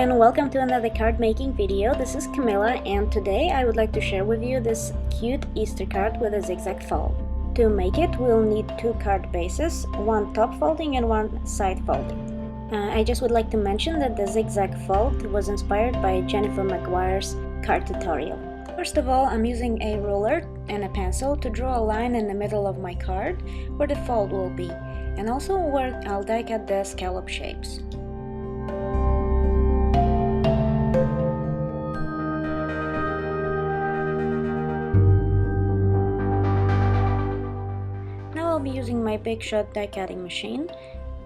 and welcome to another card making video. This is Camilla, and today I would like to share with you this cute Easter card with a zigzag fold. To make it, we'll need two card bases, one top folding and one side folding. I just would like to mention that the zigzag fold was inspired by Jennifer McGuire's card tutorial. First of all, I'm using a ruler and a pencil to draw a line in the middle of my card where the fold will be, and also where I'll die cut the scallop shapes. I'll be using my Big Shot die cutting machine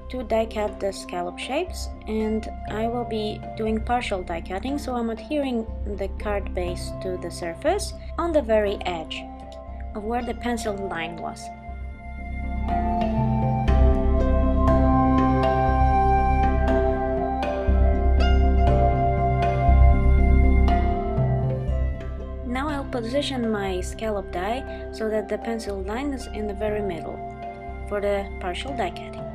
to die cut the scallop shapes, and I will be doing partial die cutting, so I'm adhering the card base to the surface on the very edge of where the pencil line was. Now I'll position my scallop die so that the pencil line is in the very middle for the partial die cutting.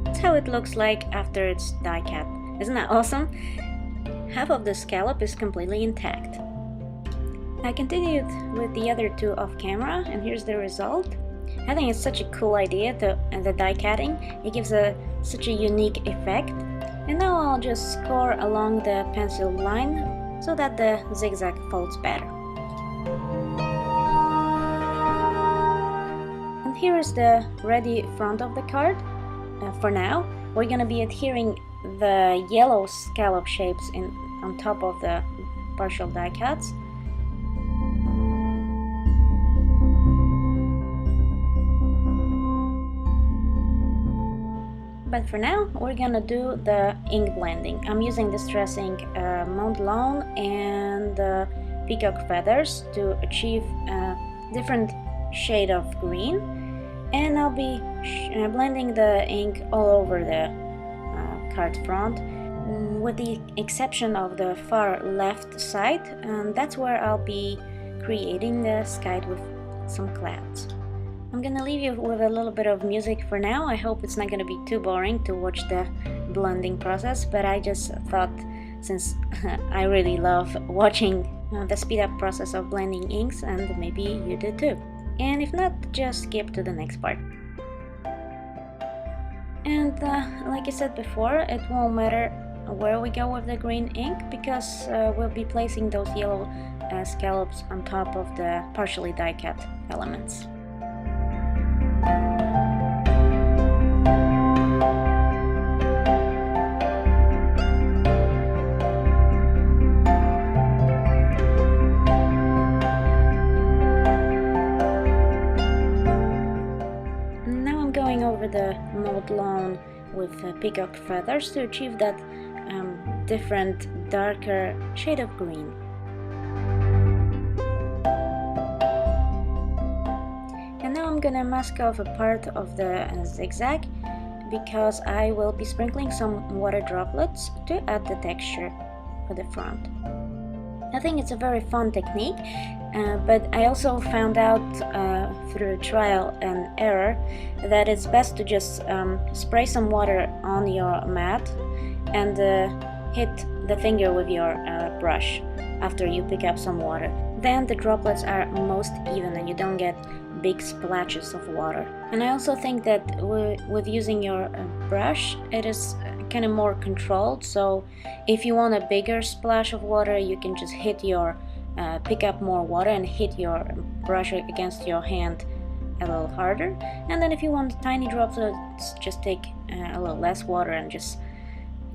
That's how it looks like after it's die cut. Isn't that awesome? Half of the scallop is completely intact. I continued with the other two off camera, and here's the result. I think it's such a cool idea, the die cutting. It gives such a unique effect. And now I'll just score along the pencil line so that the zigzag folds better. And here is the ready front of the card. For now, we're gonna be adhering the yellow scallop shapes on top of the partial die cuts. But for now, we're gonna do the ink blending. I'm using Distress Ink Mont Lawn and Peacock Feathers to achieve a different shade of green, and I'll be blending the ink all over the card front, with the exception of the far left side, and that's where I'll be creating the sky with some clouds. I'm gonna leave you with a little bit of music for now. I hope it's not gonna be too boring to watch the blending process, but I just thought, since I really love watching the speed up process of blending inks, and maybe you do too. And if not, just skip to the next part. And like I said before, it won't matter where we go with the green ink, because we'll be placing those yellow scallops on top of the partially die cut elements. Now I'm going over the Mont Lawn with Peacock Feathers to achieve that different, darker shade of green. And now I'm gonna mask off a part of the zigzag, because I will be sprinkling some water droplets to add the texture for the front. I think it's a very fun technique, but I also found out through trial and error that it's best to just spray some water on your mat and hit the finger with your brush after you pick up some water. Then the droplets are most even and you don't get big splashes of water. And I also think that with using your brush, it is kind of more controlled, so if you want a bigger splash of water, you can just hit your pick up more water and hit your brush against your hand a little harder. And then if you want tiny droplets, just take a little less water and just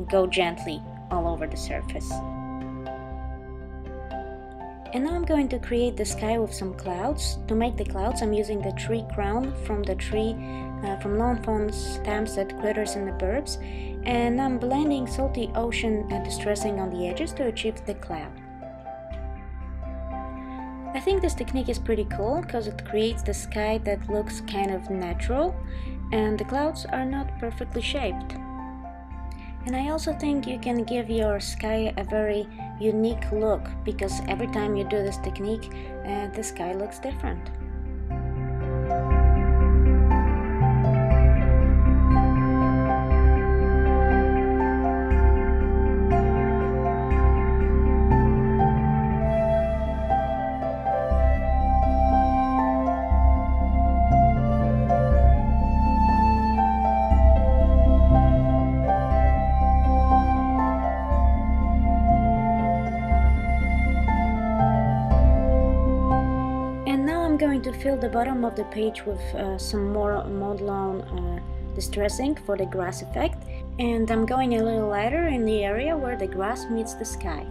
go gently all over the surface. And now I'm going to create the sky with some clouds. To make the clouds, I'm using the tree crown from the tree from Lawn Fawn Stamps that glitters in the burbs, and I'm blending Salty Ocean Distress Ink on the edges to achieve the cloud. I think this technique is pretty cool because it creates the sky that looks kind of natural and the clouds are not perfectly shaped. And I also think you can give your sky a very unique look, because every time you do this technique, the sky looks different. I'm going to fill the bottom of the page with some more Modelon Distress ink for the grass effect, and I'm going a little lighter in the area where the grass meets the sky.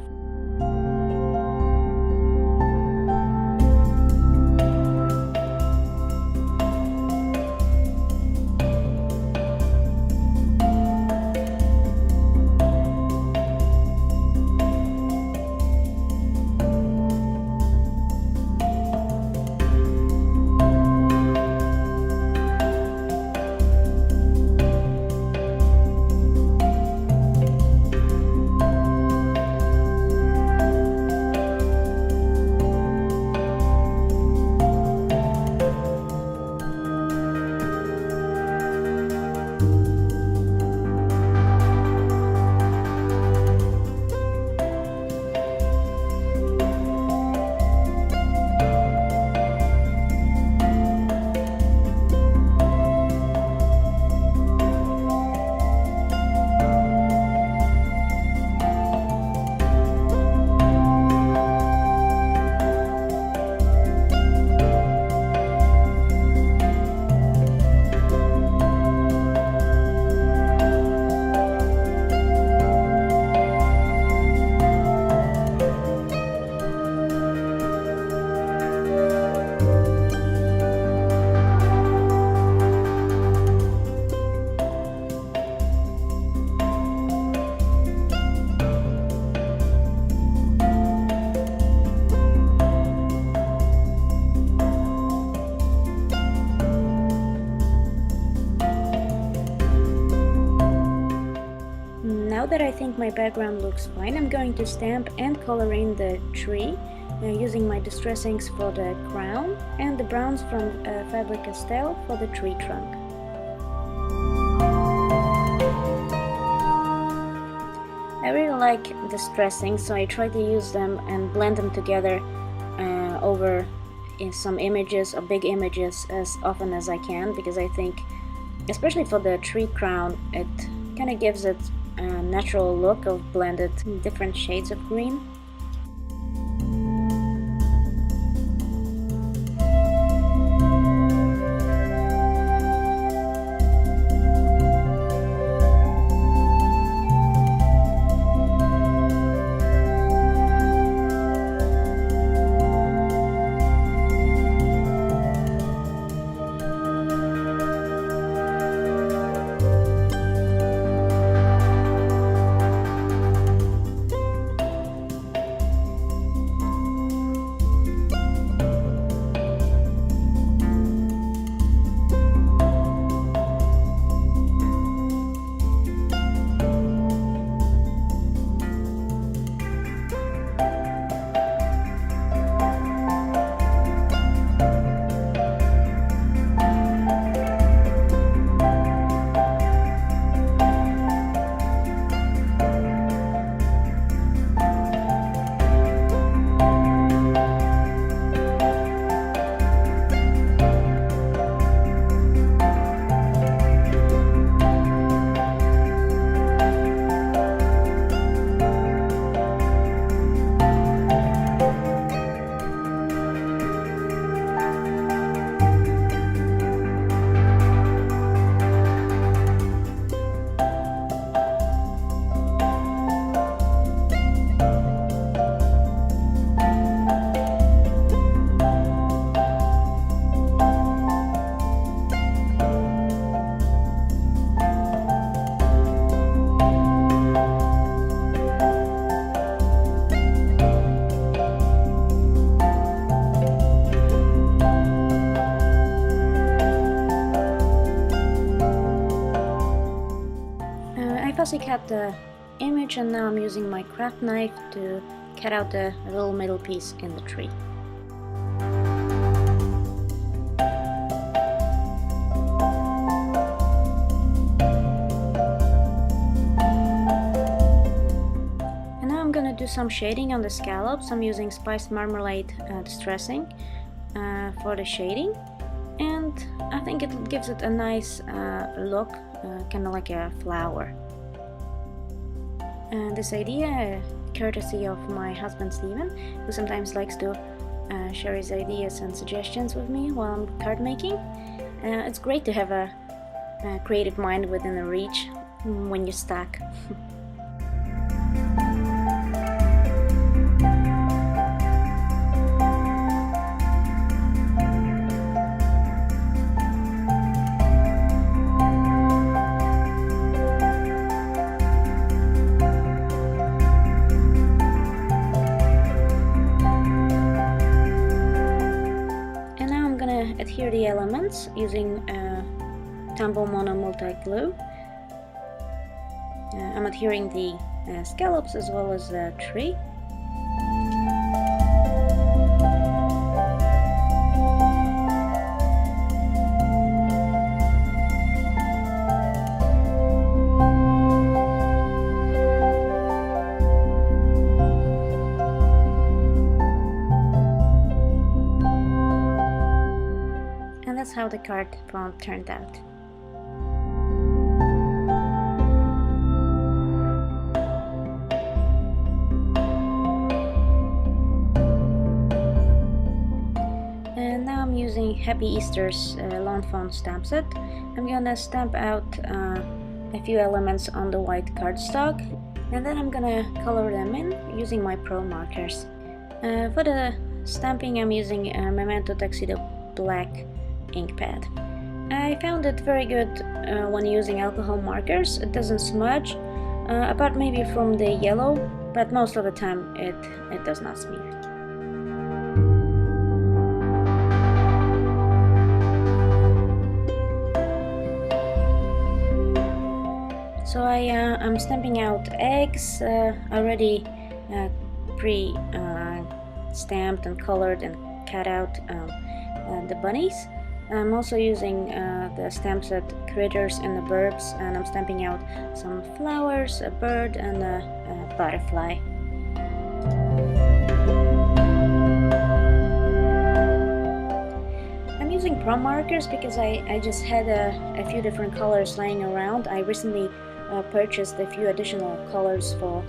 Now that I think my background looks fine, I'm going to stamp and color in the tree using my Distress inks for the crown and the browns from Faber-Castell for the tree trunk. I really like Distress inks, so I try to use them and blend them together over in some images or big images as often as I can, because I think, especially for the tree crown, it kind of gives it a natural look of blended different shades of green. mostly cut the image, and now I'm using my craft knife to cut out the little middle piece in the tree. And now I'm gonna do some shading on the scallops. I'm using spiced marmalade distressing for the shading, and I think it gives it a nice look, kind of like a flower. And this idea, courtesy of my husband Steven, who sometimes likes to share his ideas and suggestions with me while I'm card making. It's great to have a creative mind within a reach when you're stuck. Adhere the elements using Tombow Mono Multi Glue. I'm adhering the scallops as well as the tree. That's how the card font turned out. And now I'm using Happy Easter's Lawn Fawn stamp set. I'm gonna stamp out a few elements on the white cardstock, and then I'm gonna color them in using my Pro markers. For the stamping, I'm using Memento Tuxedo Black ink pad. I found it very good when using alcohol markers. It doesn't smudge, apart maybe from the yellow, but most of the time it does not smear. So I'm stamping out eggs, already pre-stamped and colored and cut out the bunnies. I'm also using the stamp set Critters and the Burbs, and I'm stamping out some flowers, a bird, and a butterfly. I'm using Pro markers because I just had a few different colors lying around. I recently purchased a few additional colors for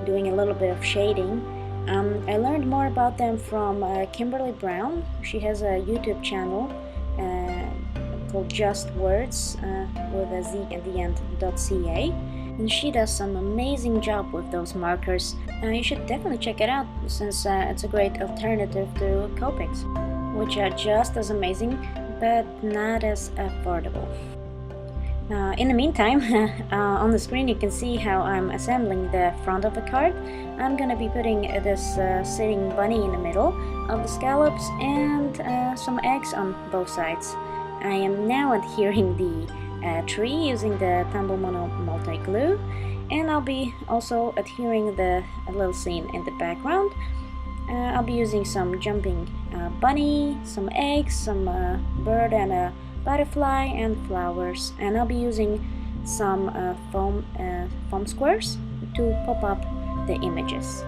doing a little bit of shading. I learned more about them from Kimberly Brown. She has a YouTube channel called Just Words with a Z at the end.ca, and she does some amazing job with those markers. You should definitely check it out, since it's a great alternative to Copics, which are just as amazing but not as affordable. In the meantime, on the screen you can see how I'm assembling the front of the card. I'm gonna be putting this sitting bunny in the middle of the scallops and some eggs on both sides. I am now adhering the tree using the Tombow Mono Multi Glue, and I'll be also adhering the little scene in the background. I'll be using some jumping bunny, some eggs, some bird and a butterfly, and flowers, and I'll be using some foam squares to pop up the images.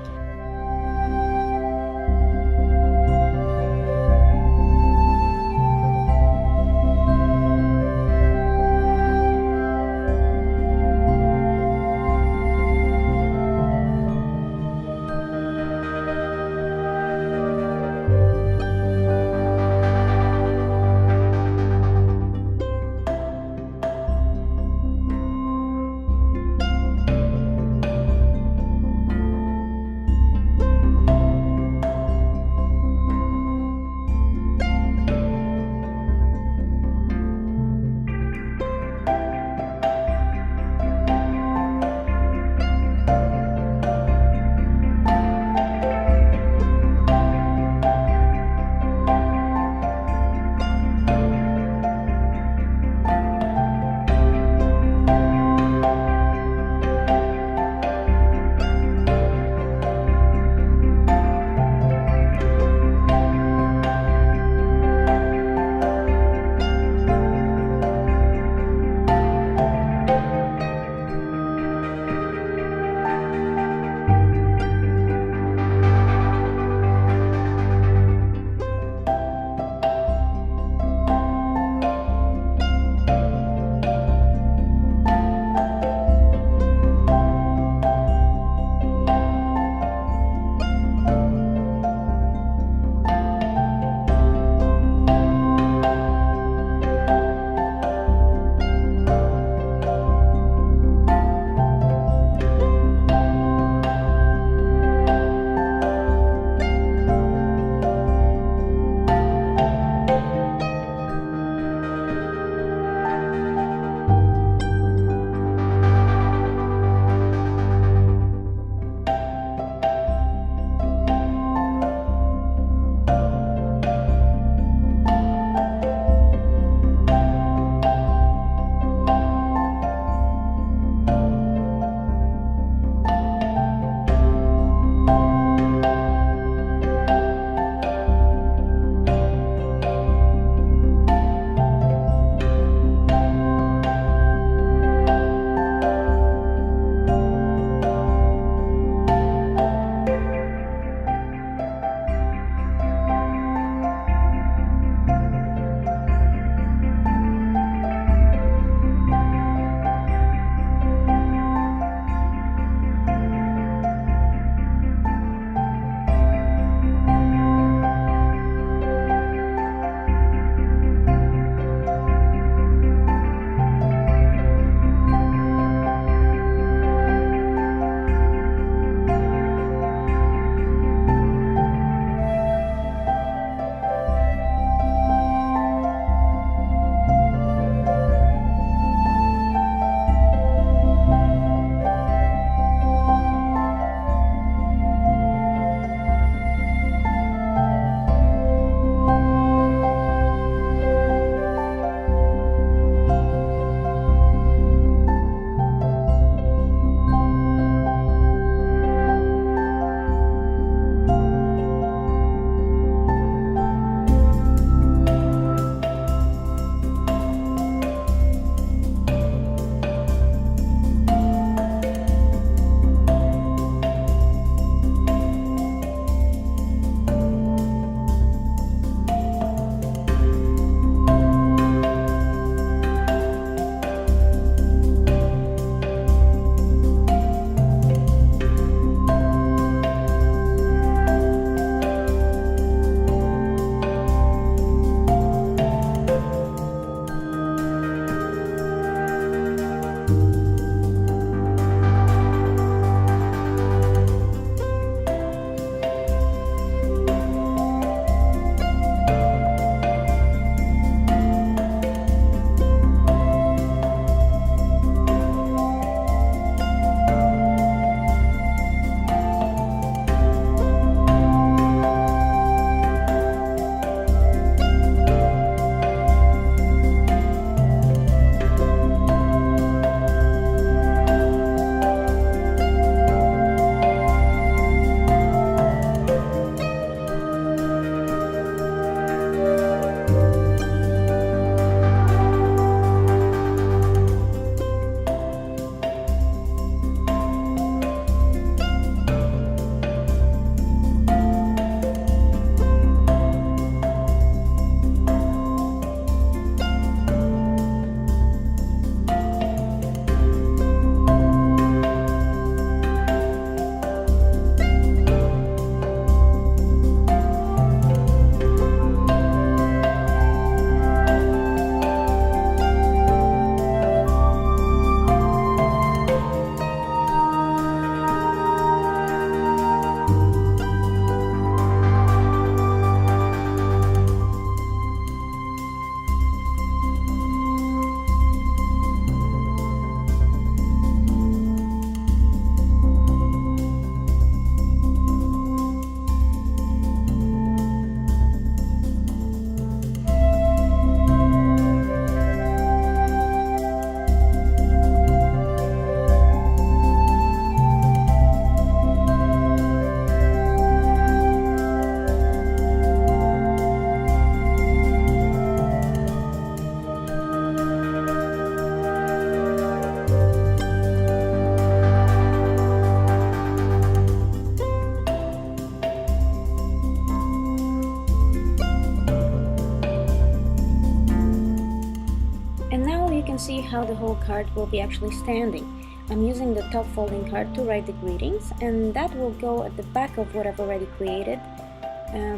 see how the whole card will be actually standing. I'm using the top folding card to write the greetings, and that will go at the back of what I've already created.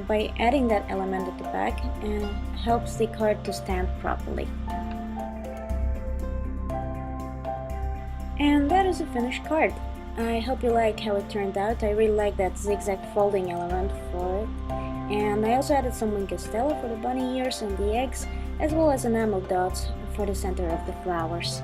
By adding that element at the back, helps the card to stand properly. And that is a finished card. I hope you like how it turned out. I really like that zigzag folding element for it. And I also added some Wink of Stella for the bunny ears and the eggs, as well as enamel dots for the center of the flowers.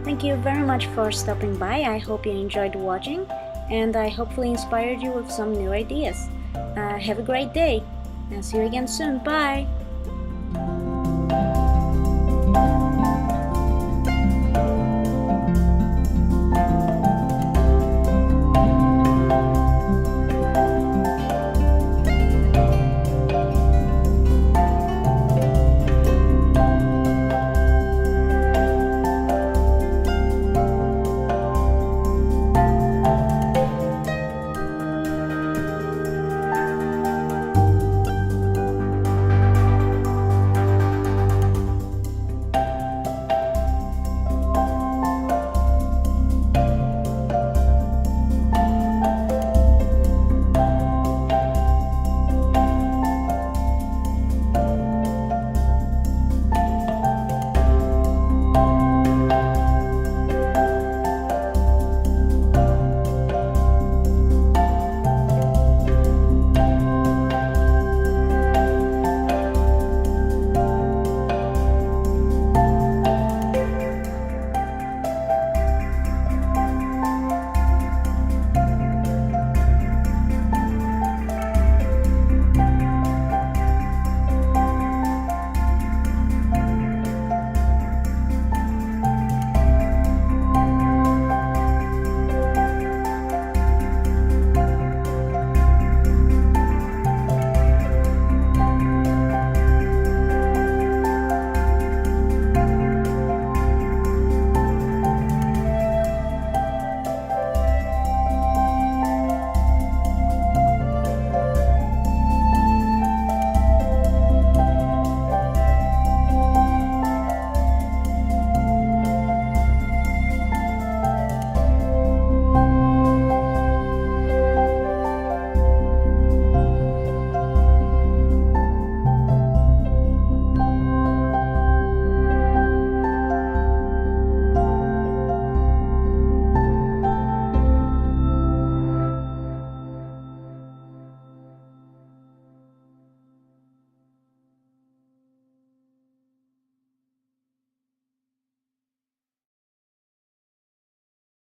Thank you very much for stopping by. I hope you enjoyed watching, and I hopefully inspired you with some new ideas. Have a great day, and see you again soon. Bye!